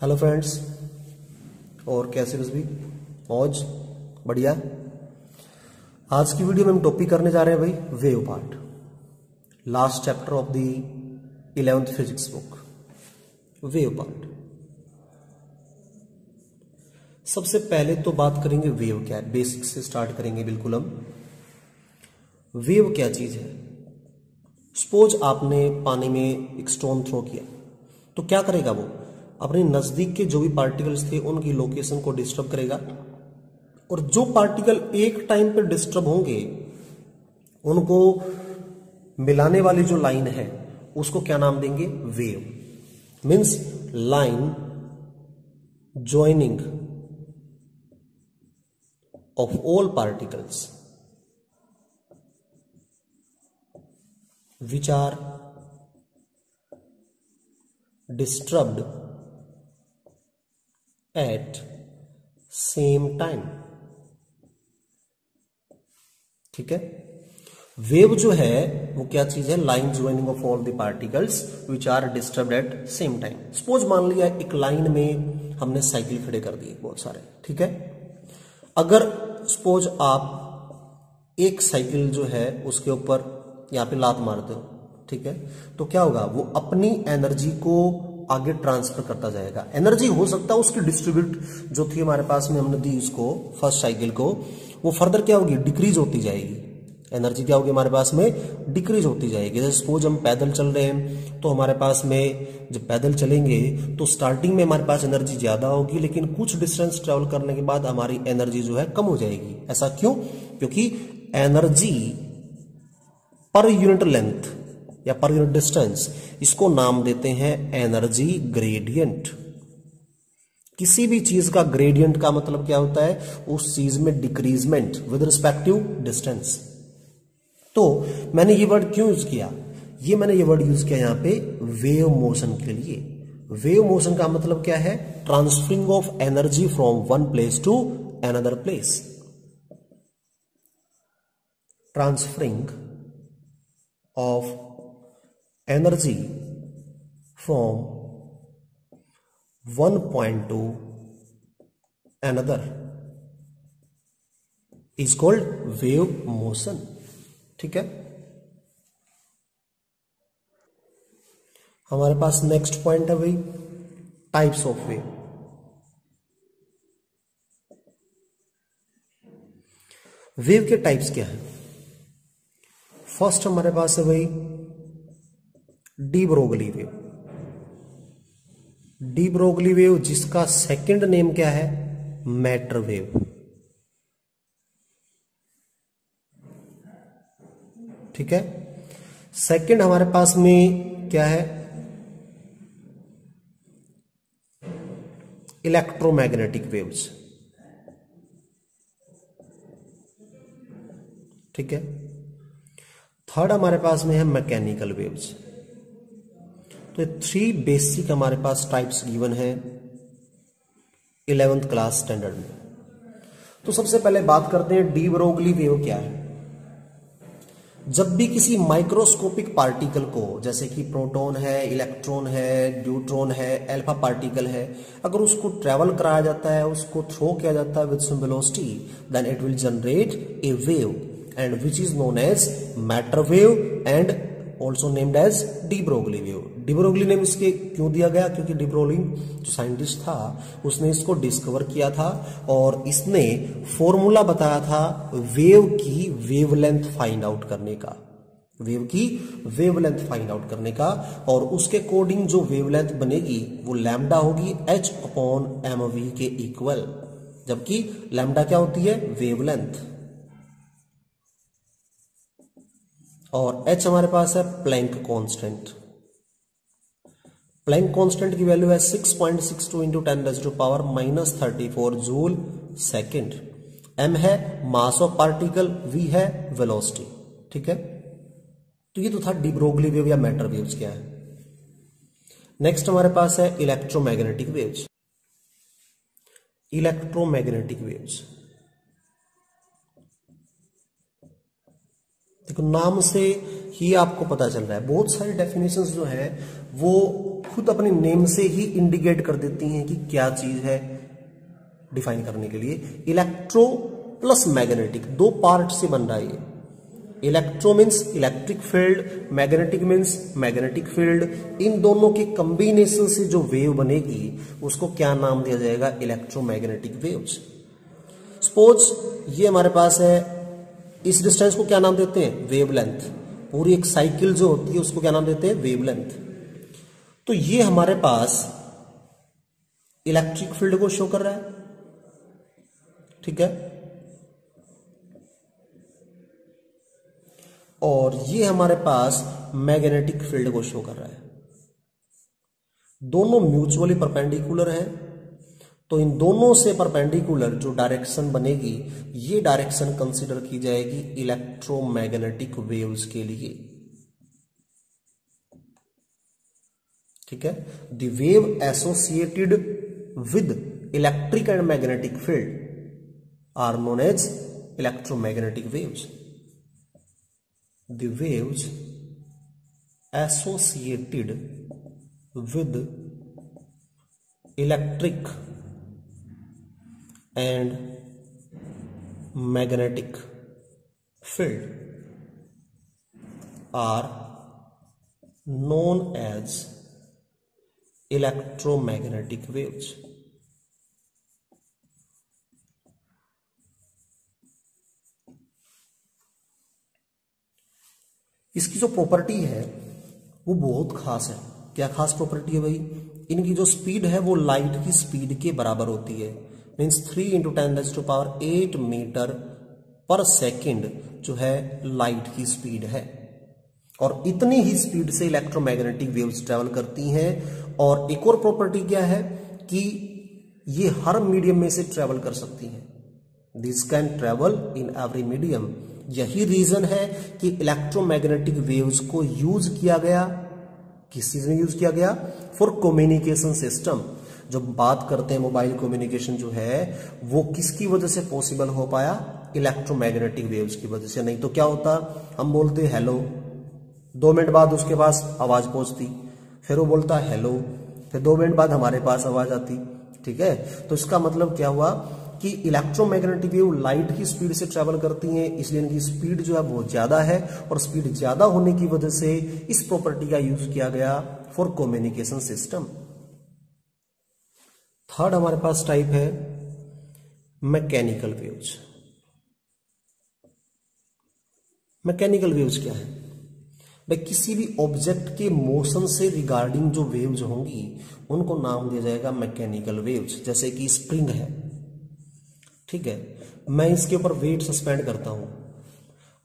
Hello friends, और कैसे बस भी मौज बढ़िया। आज की वीडियो में हम टॉपिक करने जा रहे हैं भाई wave part, last chapter of the 11th physics book, wave part. सबसे पहले तो बात करेंगे वेव क्या है, बेसिक से स्टार्ट करेंगे बिल्कुल हम। वेव क्या चीज है? सपोज आपने पानी में एक स्टोन थ्रो किया तो क्या करेगा? वो अपने नजदीक के जो भी पार्टिकल्स थे उनकी लोकेशन को डिस्टर्ब करेगा, और जो पार्टिकल एक टाइम पे डिस्टर्ब होंगे उनको मिलाने वाली जो लाइन है उसको क्या नाम देंगे? Wave. Means line joining of all particles which are disturbed at same time। ठीक है, वेव जो है वो क्या चीज है? Line joining of all the particles which are disturbed at same time. Suppose मान लिया एक लाइन में हमने साइकिल खड़े कर दिए बहुत सारे, ठीक है। अगर सपोज आप एक साइकिल जो है उसके ऊपर यहां पे लात मारते हो, ठीक है, तो क्या होगा? वो अपनी एनर्जी को आगे ट्रांसफर करता जाएगा। एनर्जी हो सकता है उसकी डिस्ट्रीब्यूट जो थी हमारे पास में, हमने दी उसको फर्स्ट साइकिल को, वो फर्दर क्या होगी? डिक्रीज होती जाएगी। एनर्जी क्या होगी हमारे पास में? डिक्रीज होती जाएगी। जैसे सपोज हम पैदल चल रहे हैं तो हमारे पास में जब पैदल चलेंगे तो स्टार्टिंग में हमारे पास एनर्जी ज्यादा होगी, लेकिन कुछ डिस्टेंस ट्रेवल करने के बाद हमारी एनर्जी जो है कम हो जाएगी। ऐसा क्यों? क्योंकि एनर्जी पर यूनिट लेंथ या पर यूनिट डिस्टेंस, इसको नाम देते हैं एनर्जी ग्रेडियंट। किसी भी चीज का ग्रेडियंट का मतलब क्या होता है? उस चीज में डिक्रीजमेंट विद रिस्पेक्टिव डिस्टेंस। तो मैंने ये वर्ड क्यों यूज किया? मैंने ये वर्ड यूज किया यहां पे वेव मोशन के लिए। वेव मोशन का मतलब क्या है? Transferring of energy from one place to another place. Transferring of energy from one point to another is called wave motion। ठीक है, हमारे पास नेक्स्ट पॉइंट है भाई टाइप्स ऑफ वेव। वेव के टाइप्स क्या है? फर्स्ट हमारे पास है भाई de Broglie wave. De Broglie wave जिसका सेकंड नेम क्या है? Matter wave. ठीक है, सेकंड हमारे पास में क्या है? Electromagnetic waves. ठीक है, थर्ड हमारे पास में है मैकेनिकल वेव्स। तो ये थ्री बेसिक हमारे पास टाइप्स गिवन है 11th क्लास स्टैंडर्ड में। तो सबसे पहले बात करते हैं डी ब्रोगली वेव क्या है। जब भी किसी माइक्रोस्कोपिक पार्टिकल को, जैसे कि प्रोटॉन है, इलेक्ट्रॉन है, न्यूट्रॉन है, अल्फा पार्टिकल है, अगर उसको ट्रेवल कराया जाता है, उसको थ्रो किया जाता है with some velocity, then it will generate a wave and which is known as matter wave and also named as de Broglie wave। de Broglie name इसके क्यों दिया गया? क्योंकि de Broglie जो साइंटिस्ट था उसने इसको डिस्कवर किया था और इसने फॉर्मूला बताया था वेव की वेवलेंथ फाइंड आउट करने का। वेव की वेवलेंथ फाइंड आउट करने का, और उसके अकॉर्डिंग जो वेवलेंथ बनेगी वो लैम्डा होगी h/mv के इक्वल। जबकि लैम्डा क्या होती है? वेवलेंथ। और h हमारे पास है प्लैंक कांस्टेंट। प्लैंक कांस्टेंट की वैल्यू है 6.62 इंटू 10⁻⁻34 जूल सेकेंड। m है मास ऑफ पार्टिकल, v है वेलोसिटी। ठीक है, तो ये तो था डी ब्रोगली वेव या मैटर वेव्स क्या है। नेक्स्ट हमारे पास है इलेक्ट्रोमैग्नेटिक वेव्स। इलेक्ट्रोमैग्नेटिक वेव्स देखो नाम से ही आपको पता चल रहा है, बहुत सारी डेफिनेशंस जो है वो खुद अपने नेम से ही इंडिकेट कर देती हैं कि क्या चीज है। डिफाइन करने के लिए इलेक्ट्रो प्लस मैग्नेटिक, दो पार्ट से बन रहा है ये। Electro means electric field, magnetic means magnetic field. इन दोनों के कॉम्बिनेशन से जो वेव बनेगी उसको क्या नाम दिया जाएगा? Electromagnetic waves. सपोज ये हमारे पास है, इस डिस्टेंस को क्या नाम देते हैं? वेवलेंथ। पूरी एक साइकिल जो होती है उसको क्या नाम देते हैं? वेवलेंथ। तो ये हमारे पास इलेक्ट्रिक फील्ड को शो कर रहा है, ठीक है, और ये हमारे पास मैग्नेटिक फील्ड को शो कर रहा है। दोनों म्यूचुअली परपेंडिकुलर हैं, तो इन दोनों से परपेंडिकुलर जो डायरेक्शन बनेगी ये डायरेक्शन कंसीडर की जाएगी इलेक्ट्रोमैग्नेटिक वेव्स के लिए, ठीक है। The wave associated with electric and magnetic field are known as electromagnetic waves. The waves associated with electric and magnetic field are known as electromagnetic waves. इसकी जो प्रॉपर्टी है वो बहुत खास है। क्या खास प्रॉपर्टी है भाई? इनकी जो स्पीड है वो लाइट की स्पीड के बराबर होती है। मीन्स 3 × 10⁸ मीटर पर सेकेंड जो है लाइट की स्पीड है, और इतनी ही स्पीड से इलेक्ट्रोमैग्नेटिक वेव्स ट्रेवल करती हैं। और एक और प्रॉपर्टी क्या है कि ये हर मीडियम में से ट्रेवल कर सकती हैं। This can travel in every medium. यही रीजन है कि इलेक्ट्रोमैग्नेटिक वेव्स को यूज किया गया, किस चीज में यूज किया गया? For communication system. जब बात करते हैं मोबाइल कम्युनिकेशन जो है वो किसकी वजह से पॉसिबल हो पाया? इलेक्ट्रोमैग्नेटिक वेव्स की वजह से। नहीं तो क्या होता, हम बोलते हेलो, 2 मिनट बाद उसके पास आवाज पहुंचती, फिर वो बोलता हेलो, फिर 2 मिनट बाद हमारे पास आवाज आती, ठीक है। तो इसका मतलब क्या हुआ कि इलेक्ट्रोमैग्नेटिक वेव लाइट की स्पीड से ट्रैवल करती हैं, इसलिए इनकी स्पीड जो है बहुत ज्यादा है, और स्पीड ज्यादा होने की वजह से इस प्रॉपर्टी का यूज किया गया फॉर कम्युनिकेशन सिस्टम। थर्ड हमारे पास टाइप है मैकेनिकल वेव्स। मैकेनिकल वेव्स क्या है भाई? किसी भी ऑब्जेक्ट के मोशन से रिगार्डिंग जो वेव्स होंगी उनको नाम दिया जाएगा मैकेनिकल वेव्स। जैसे कि स्प्रिंग है, ठीक है, मैं इसके ऊपर वेट सस्पेंड करता हूं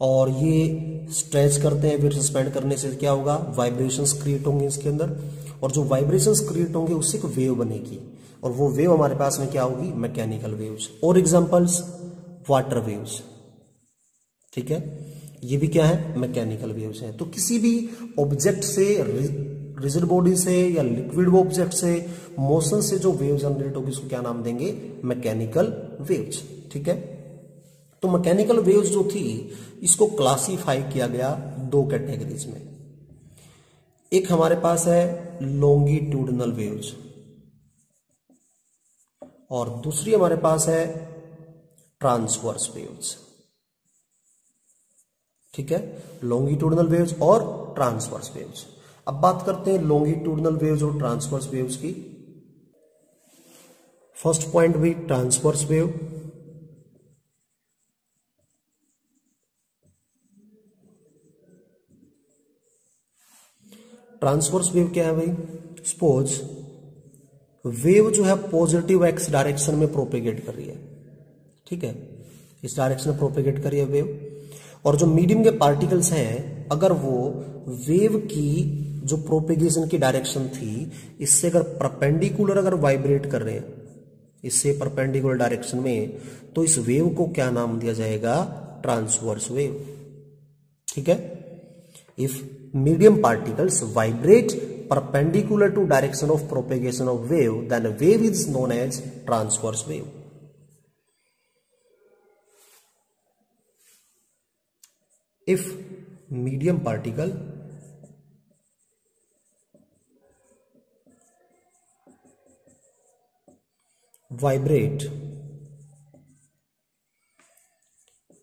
और ये स्ट्रेच करते हैं। वेट सस्पेंड करने से क्या होगा? वाइब्रेशंस क्रिएट होंगे इसके अंदर, और जो वाइब्रेशंस क्रिएट होंगे उससे एक वेव बनेगी, और वो वेव हमारे पास में क्या होगी? Mechanical waves. और एग्जांपल्स वाटर वेव्स, ठीक है, ये भी क्या है? मैकेनिकल वेव्स है। तो किसी भी ऑब्जेक्ट से, रिजिड बॉडी से या लिक्विड ऑब्जेक्ट से मोशन से जो वेव जनरेट होगी उसको क्या नाम देंगे? मैकेनिकल वेव्स, ठीक है। तो मैकेनिकल वेव्स जो थी इसको क्लासिफाई किया गया 2 कैटेगरीज में। एक हमारे पास है लॉन्गिट्यूडिनल वेव्स, और दूसरी हमारे पास है ट्रांसवर्स वेव्स, ठीक है। लॉन्गिट्यूडिनल वेव्स और ट्रांसवर्स वेव्स। अब बात करते हैं लॉन्गिट्यूडिनल वेव्स और ट्रांसवर्स वेव्स की। फर्स्ट पॉइंट भी ट्रांसवर्स वेव। ट्रांसवर्स वेव क्या है भाई? सपोज वेव जो है पॉजिटिव एक्स डायरेक्शन में प्रोपेगेट कर रही है, ठीक है, इस डायरेक्शन में प्रोपेगेट कर रही है वेव, और जो मीडियम के पार्टिकल्स हैं अगर वो वेव की जो प्रोपेगेशन की डायरेक्शन थी इससे अगर परपेंडिकुलर अगर वाइब्रेट कर रहे हैं, इससे परपेंडिकुलर डायरेक्शन में, तो इस वेव को क्या नाम दिया जाएगा? ट्रांसवर्स वेव, ठीक है। If medium particles vibrate perpendicular to direction of propagation of wave, then wave is known as transverse wave. If medium particle vibrate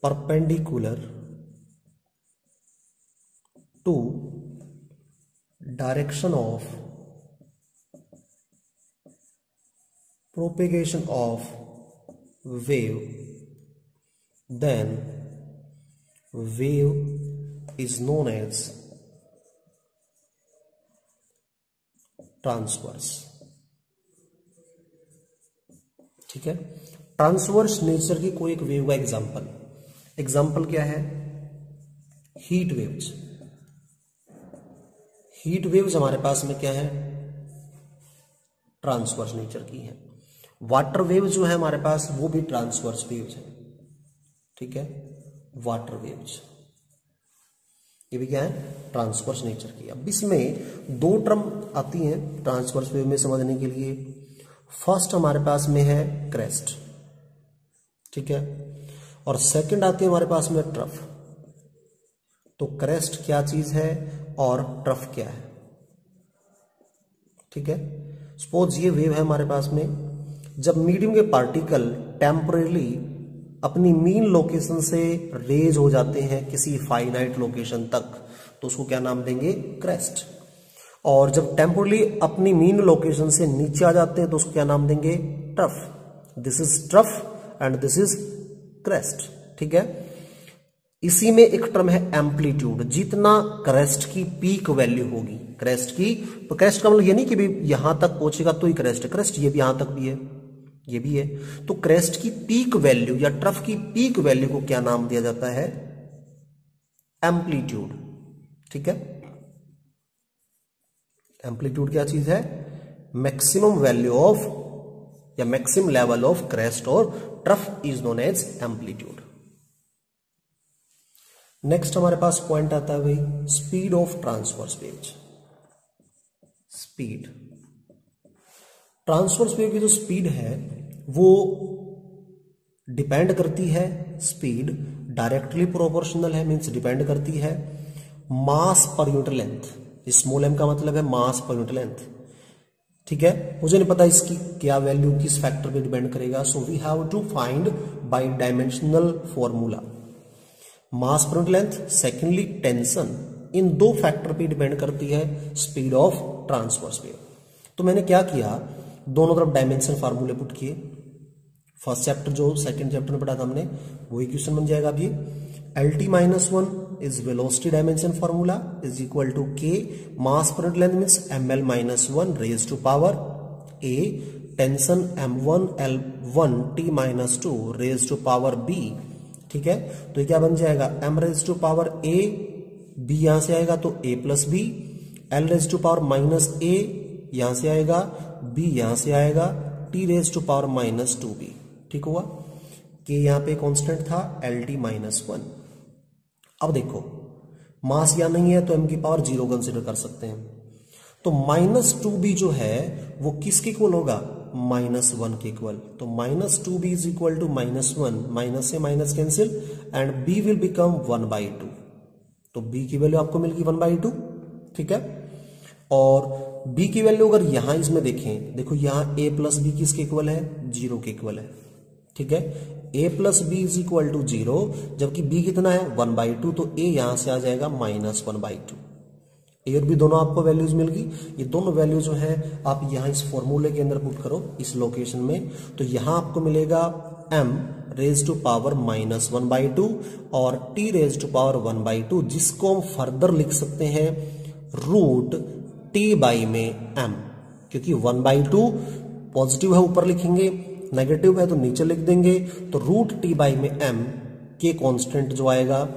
perpendicular to direction of propagation of wave, then wave is known as transverse. ठीक है, transverse nature की कोई एक wave का example क्या है? Heat waves. Heat waves हमारे पास में क्या है? ट्रांसवर्स नेचर की है। वाटर वेव जो है हमारे पास वो भी ट्रांसवर्स वेव्स है। ठीक है, वाटर वेव्स ये भी क्या है? ट्रांसवर्स नेचर की। अब इसमें दो टर्म आती हैं ट्रांसवर्स वेव में समझने के लिए। फर्स्ट हमारे पास में है क्रेस्ट, ठीक है, और सेकंड आती है हमारे पास में ट्रफ। तो क्रेस्ट क्या चीज है और ट्रफ क्या है? ठीक है, सपोज ये वेव है हमारे पास में, जब मीडियम के पार्टिकल टेम्परेली अपनी मीन लोकेशन से रेज हो जाते हैं किसी फाइनाइट लोकेशन तक, तो उसको क्या नाम देंगे? क्रेस्ट। और जब टेम्परली अपनी मीन लोकेशन से नीचे आ जाते हैं तो उसको क्या नाम देंगे? Trough. This is trough and this is crest. ठीक है, इसी में एक टर्म है एम्पलीट्यूड। जितना क्रेस्ट की पीक वैल्यू होगी, क्रेस्ट की, तो क्रेस्ट का मतलब ये नहीं कि भी यहां तक पहुंचेगा तो ही क्रेस्ट है। क्रेस्ट ये भी यहां तक भी है, ये भी है। तो क्रेस्ट की पीक वैल्यू या ट्रफ की पीक वैल्यू को क्या नाम दिया जाता है? एम्पलीट्यूड। ठीक है, एम्पलीट्यूड क्या चीज है? मैक्सिमम वैल्यू ऑफ या मैक्सिमम लेवल ऑफ क्रेस्ट और trough is known as amplitude. Next हमारे पास पॉइंट आता है भाई speed of transverse waves. Speed, transverse wave की जो स्पीड है वो डिपेंड करती है, स्पीड डायरेक्टली प्रोपोर्शनल है, मींस डिपेंड करती है मास per unit length. Small m का मतलब है मास पर यूनिट लेंथ। ठीक है, मुझे नहीं पता इसकी क्या वैल्यू किस फैक्टर पे डिपेंड करेगा, so we have to find by dimensional formula mass per unit length, secondly tension. इन दो फैक्टर पे डिपेंड करती है स्पीड ऑफ ट्रांसवर्स वेव। तो मैंने क्या किया, दोनों तरफ डायमेंशन फार्मूले पुट किए। फर्स्ट चैप्टर जो सेकंड चैप्टर में पढ़ा था हमने वो इक्वेशन बन जाएगा अभी LT minus 1 is velocity dimension formula is equal to K mass per unit length means ml minus 1 raise to power A tension m1 L1 T minus 2 raise to power B। ठीक है, तो ये क्या बन जाएगा? m raise to power A, B यहां से आएगा तो A plus B, L raise to power minus A यहां से आएगा, B यहां से आएगा, T raise to power minus 2B। ठीक हुआ, K यहां पे कांस्टेंट था LT माइनस 1। अब देखो मास या नहीं है तो m की पावर 0 कंसिडर कर सकते हैं। तो माइनस 2b जो है वो किसके इक्वल होगा? माइनस 1 के इक्वल। तो minus 2b is equal to minus 1, minus से minus cancel and b will become 1/2। तो b की वैल्यू आपको मिल गई 1/2। ठीक है, और b की वैल्यू अगर यहां इसमें देखें, देखो यहां a प्लस बी किसके इक्वल है? 0 के इक्वल है। ठीक है, a plus B is equal to 0, जबकि b कितना है? 1/2, तो a यहां से आ जाएगा माइनस 1/2। ए और बी दोनों आपको वैल्यूज मिल गई। ये दोनों वैल्यू जो है आप यहां इस फॉर्मूले के अंदर पुट करो इस लोकेशन में, तो यहां आपको मिलेगा m raise to power minus 1/2 और t रेज टू पावर 1/2, जिसको हम फर्दर लिख सकते हैं रूट t बाई में m, क्योंकि 1/2 पॉजिटिव है ऊपर लिखेंगे, नेगेटिव है तो नीचे लिख देंगे। तो रूट t बाई में m के कांस्टेंट जो आएगा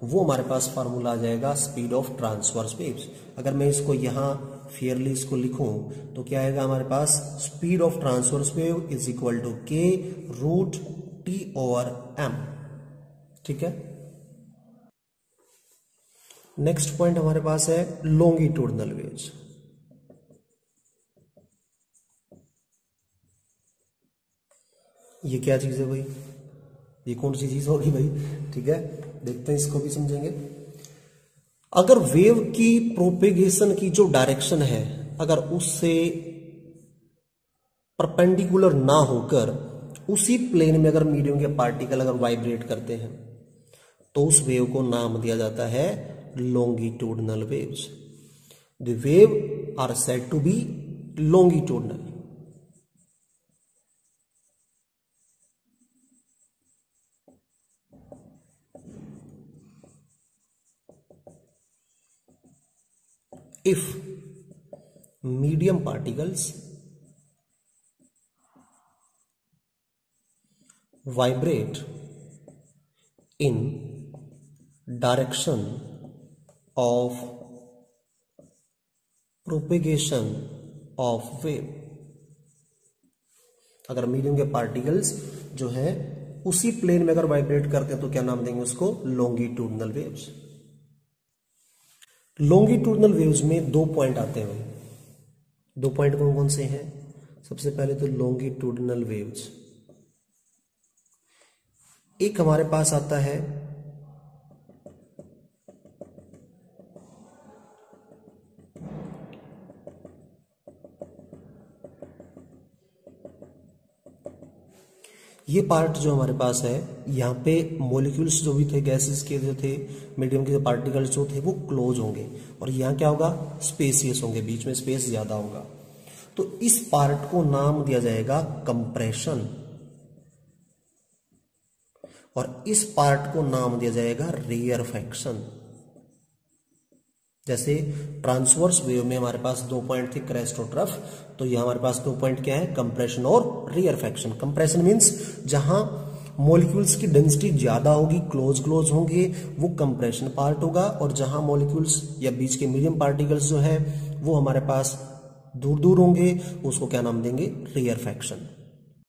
वो हमारे पास फार्मूला आ जाएगा स्पीड ऑफ ट्रांसवर्स वेव्स। अगर मैं इसको यहां फेयरली इसको लिखूं तो क्या आएगा हमारे पास? Speed of transverse wave is equal to k root t over m। ठीक है, नेक्स्ट पॉइंट हमारे पास है लॉन्गिट्यूडनल वेव्स। ये क्या चीज है भाई? ये कौन सी चीज होगी भाई? ठीक है, देखते हैं, इसको भी समझेंगे। अगर वेव की प्रोपेगेशन की जो डायरेक्शन है अगर उससे परपेंडिकुलर ना होकर उसी प्लेन में अगर मीडियम के पार्टिकल अगर वाइब्रेट करते हैं तो उस वेव को नाम दिया जाता है longitudinal waves. The wave are said to be longitudinal. If medium particles vibrate in direction of propagation of wave, अगर मीडियम के पार्टिकल्स जो है उसी प्लेन में अगर वाइब्रेट करते हैं तो क्या नाम देंगे उसको? Longitudinal waves. लॉन्गिट्यूडनल वेव्स में 2 पॉइंट आते हैं। 2 पॉइंट कौन कौन से हैं? सबसे पहले तो लॉन्गिट्यूडनल वेव्स, एक हमारे पास आता है ये पार्ट जो हमारे पास है, यहाँ पे मॉलिक्यूल्स जो भी थे, गैसेस के जो थे, मीडियम के पार्टिकल्स जो थे वो क्लोज होंगे और यहाँ क्या होगा? स्पेसियस होंगे, बीच में स्पेस ज्यादा होगा। तो इस पार्ट को नाम दिया जाएगा कंप्रेशन और इस पार्ट को नाम दिया जाएगा रेयरफैक्शन। जैसे ट्रांसवर्स वेव में हमारे पास 2 पॉइंट थे, क्रेस्ट और ट्रफ, तो यहां हमारे पास 2 पॉइंट क्या है? कंप्रेशन और रेयरफैक्शन। कंप्रेशन मींस जहां मॉलिक्यूल्स की डेंसिटी ज्यादा होगी, क्लोज होंगे, वो कंप्रेशन पार्ट होगा, और जहां मॉलिक्यूल्स या बीच के मीडियम पार्टिकल्स जो है वो हमारे पास दूर होंगे, उसको क्या नाम देंगे? रेयरफैक्शन।